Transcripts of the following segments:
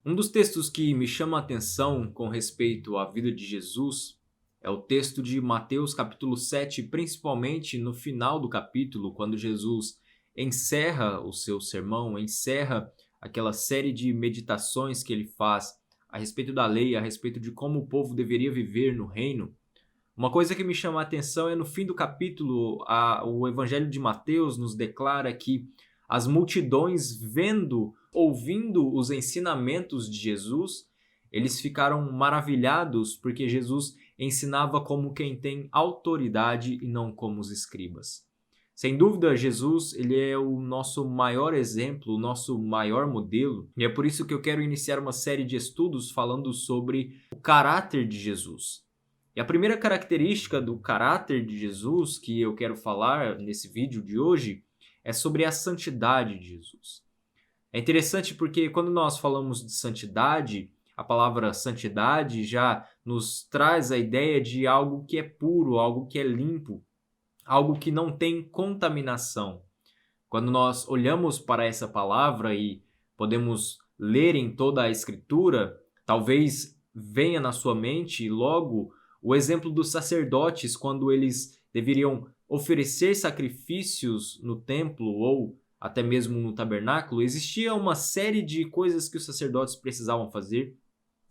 Um dos textos que me chama a atenção com respeito à vida de Jesus é o texto de Mateus capítulo 7, principalmente no final do capítulo, quando Jesus encerra o seu sermão, encerra aquela série de meditações que ele faz a respeito da lei, a respeito de como o povo deveria viver no reino. Uma coisa que me chama a atenção é no fim do capítulo, o Evangelho de Mateus nos declara que as multidões ouvindo os ensinamentos de Jesus, eles ficaram maravilhados porque Jesus ensinava como quem tem autoridade e não como os escribas. Sem dúvida, Jesus, ele é o nosso maior exemplo, o nosso maior modelo, e é por isso que eu quero iniciar uma série de estudos falando sobre o caráter de Jesus. E a primeira característica do caráter de Jesus que eu quero falar nesse vídeo de hoje é sobre a santidade de Jesus. É interessante porque quando nós falamos de santidade, a palavra santidade já nos traz a ideia de algo que é puro, algo que é limpo, algo que não tem contaminação. Quando nós olhamos para essa palavra e podemos ler em toda a Escritura, talvez venha na sua mente logo o exemplo dos sacerdotes quando eles deveriam oferecer sacrifícios no templo ou até mesmo no tabernáculo. Existia uma série de coisas que os sacerdotes precisavam fazer.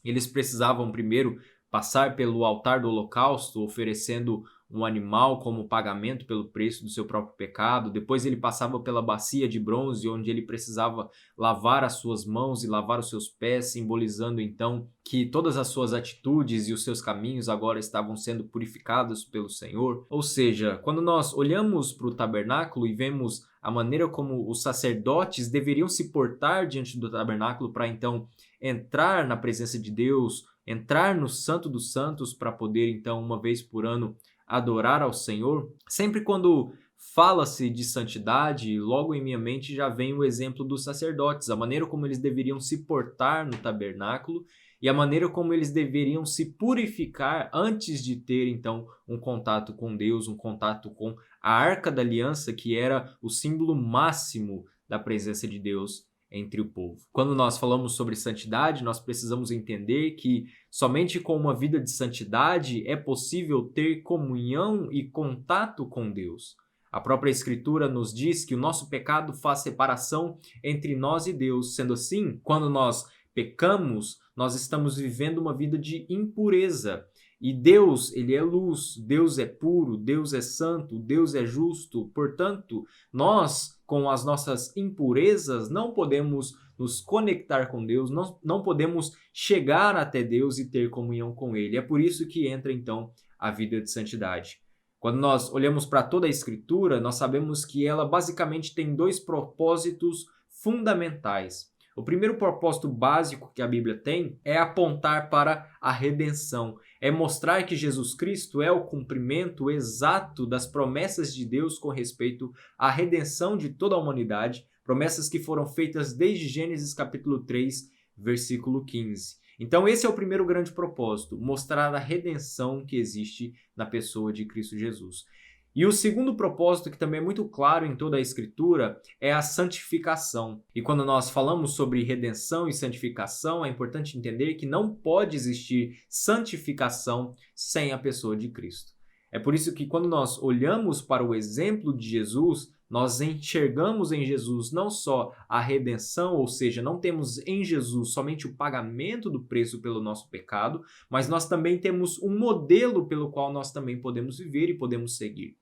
Eles precisavam primeiro passar pelo altar do holocausto, oferecendo um animal como pagamento pelo preço do seu próprio pecado. Depois ele passava pela bacia de bronze, onde ele precisava lavar as suas mãos e lavar os seus pés, simbolizando então que todas as suas atitudes e os seus caminhos agora estavam sendo purificados pelo Senhor. Ou seja, quando nós olhamos para o tabernáculo e vemos a maneira como os sacerdotes deveriam se portar diante do tabernáculo para então entrar na presença de Deus, entrar no Santo dos Santos para poder então uma vez por ano adorar ao Senhor, sempre quando fala-se de santidade, logo em minha mente já vem o exemplo dos sacerdotes, a maneira como eles deveriam se portar no tabernáculo e a maneira como eles deveriam se purificar antes de ter então um contato com Deus, um contato com a Arca da Aliança, que era o símbolo máximo da presença de Deus entre o povo. Quando nós falamos sobre santidade, nós precisamos entender que somente com uma vida de santidade é possível ter comunhão e contato com Deus. A própria Escritura nos diz que o nosso pecado faz separação entre nós e Deus. Sendo assim, quando nós pecamos, nós estamos vivendo uma vida de impureza. E Deus, ele é luz, Deus é puro, Deus é santo, Deus é justo. Portanto, nós, com as nossas impurezas, não podemos nos conectar com Deus, não podemos chegar até Deus e ter comunhão com Ele. É por isso que entra, então, a vida de santidade. Quando nós olhamos para toda a Escritura, nós sabemos que ela basicamente tem dois propósitos fundamentais. O primeiro propósito básico que a Bíblia tem é apontar para a redenção, é mostrar que Jesus Cristo é o cumprimento exato das promessas de Deus com respeito à redenção de toda a humanidade, promessas que foram feitas desde Gênesis capítulo 3, versículo 15. Então esse é o primeiro grande propósito, mostrar a redenção que existe na pessoa de Cristo Jesus. E o segundo propósito, que também é muito claro em toda a Escritura, é a santificação. E quando nós falamos sobre redenção e santificação, é importante entender que não pode existir santificação sem a pessoa de Cristo. É por isso que quando nós olhamos para o exemplo de Jesus, nós enxergamos em Jesus não só a redenção, ou seja, não temos em Jesus somente o pagamento do preço pelo nosso pecado, mas nós também temos um modelo pelo qual nós também podemos viver e podemos seguir.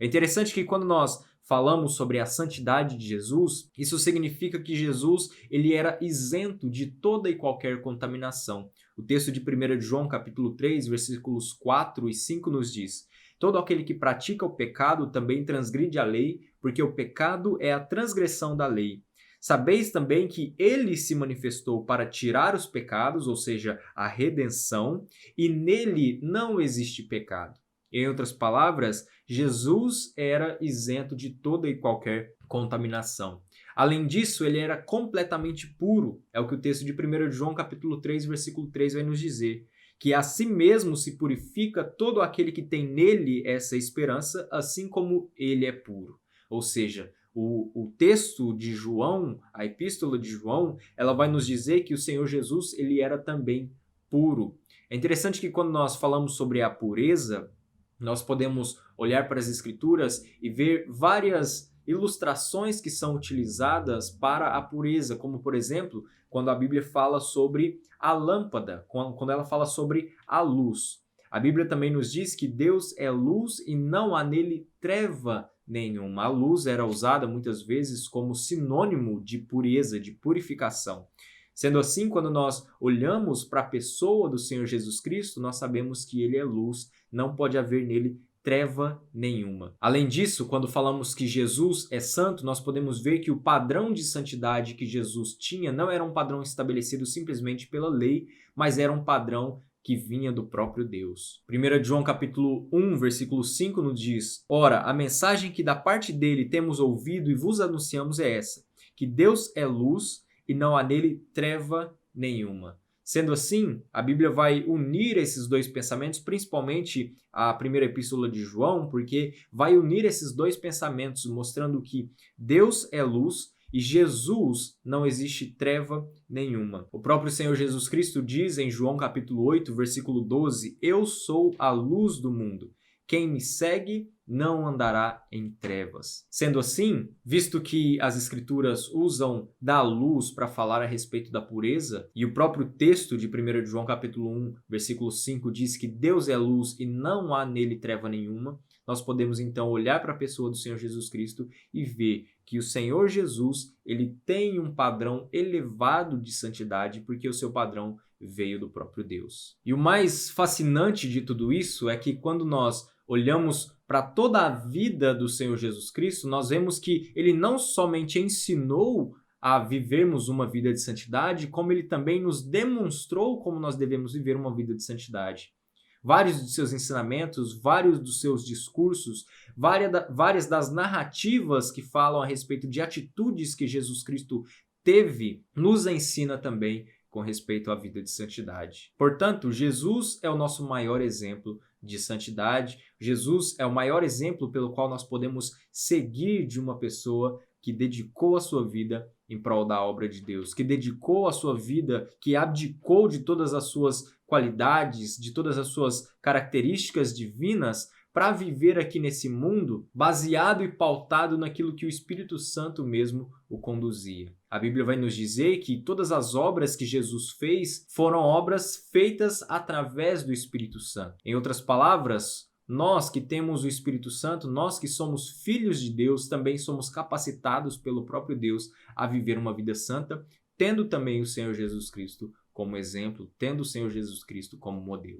É interessante que quando nós falamos sobre a santidade de Jesus, isso significa que Jesus ele era isento de toda e qualquer contaminação. O texto de 1 João capítulo 3, versículos 4 e 5 nos diz: todo aquele que pratica o pecado também transgride a lei, porque o pecado é a transgressão da lei. Sabeis também que ele se manifestou para tirar os pecados, ou seja, a redenção, e nele não existe pecado. Em outras palavras, Jesus era isento de toda e qualquer contaminação. Além disso, ele era completamente puro. É o que o texto de 1 João capítulo 3, versículo 3 vai nos dizer. Que a si mesmo se purifica todo aquele que tem nele essa esperança, assim como ele é puro. Ou seja, O texto de João, a epístola de João, ela vai nos dizer que o Senhor Jesus ele era também puro. É interessante que quando nós falamos sobre a pureza, nós podemos olhar para as Escrituras e ver várias ilustrações que são utilizadas para a pureza, como por exemplo, quando a Bíblia fala sobre a lâmpada, quando ela fala sobre a luz. A Bíblia também nos diz que Deus é luz e não há nele treva nenhuma. A luz era usada muitas vezes como sinônimo de pureza, de purificação. Sendo assim, quando nós olhamos para a pessoa do Senhor Jesus Cristo, nós sabemos que ele é luz, não pode haver nele treva nenhuma. Além disso, quando falamos que Jesus é santo, nós podemos ver que o padrão de santidade que Jesus tinha não era um padrão estabelecido simplesmente pela lei, mas era um padrão que vinha do próprio Deus. 1 João capítulo 1, versículo 5 nos diz: Ora, a mensagem que da parte dele temos ouvido e vos anunciamos é essa, que Deus é luz e não há nele treva nenhuma. Sendo assim, a Bíblia vai unir esses dois pensamentos, principalmente a primeira epístola de João, porque vai unir esses dois pensamentos, mostrando que Deus é luz e Jesus não existe treva nenhuma. O próprio Senhor Jesus Cristo diz em João capítulo 8, versículo 12: Eu sou a luz do mundo. Quem me segue não andará em trevas. Sendo assim, visto que as Escrituras usam da luz para falar a respeito da pureza, e o próprio texto de 1 João capítulo 1, versículo 5 diz que Deus é luz e não há nele treva nenhuma, nós podemos então olhar para a pessoa do Senhor Jesus Cristo e ver que o Senhor Jesus ele tem um padrão elevado de santidade, porque o seu padrão veio do próprio Deus. E o mais fascinante de tudo isso é que quando nós olhamos para toda a vida do Senhor Jesus Cristo, nós vemos que ele não somente ensinou a vivermos uma vida de santidade, como ele também nos demonstrou como nós devemos viver uma vida de santidade. Vários dos seus ensinamentos, vários dos seus discursos, várias das narrativas que falam a respeito de atitudes que Jesus Cristo teve, nos ensina também com respeito à vida de santidade. Portanto, Jesus é o nosso maior exemplo de santidade. Jesus é o maior exemplo pelo qual nós podemos seguir de uma pessoa que dedicou a sua vida em prol da obra de Deus, que dedicou a sua vida, que abdicou de todas as suas qualidades, de todas as suas características divinas para viver aqui nesse mundo baseado e pautado naquilo que o Espírito Santo mesmo o conduzia. A Bíblia vai nos dizer que todas as obras que Jesus fez foram obras feitas através do Espírito Santo. Em outras palavras, nós que temos o Espírito Santo, nós que somos filhos de Deus, também somos capacitados pelo próprio Deus a viver uma vida santa, tendo também o Senhor Jesus Cristo como exemplo, tendo o Senhor Jesus Cristo como modelo.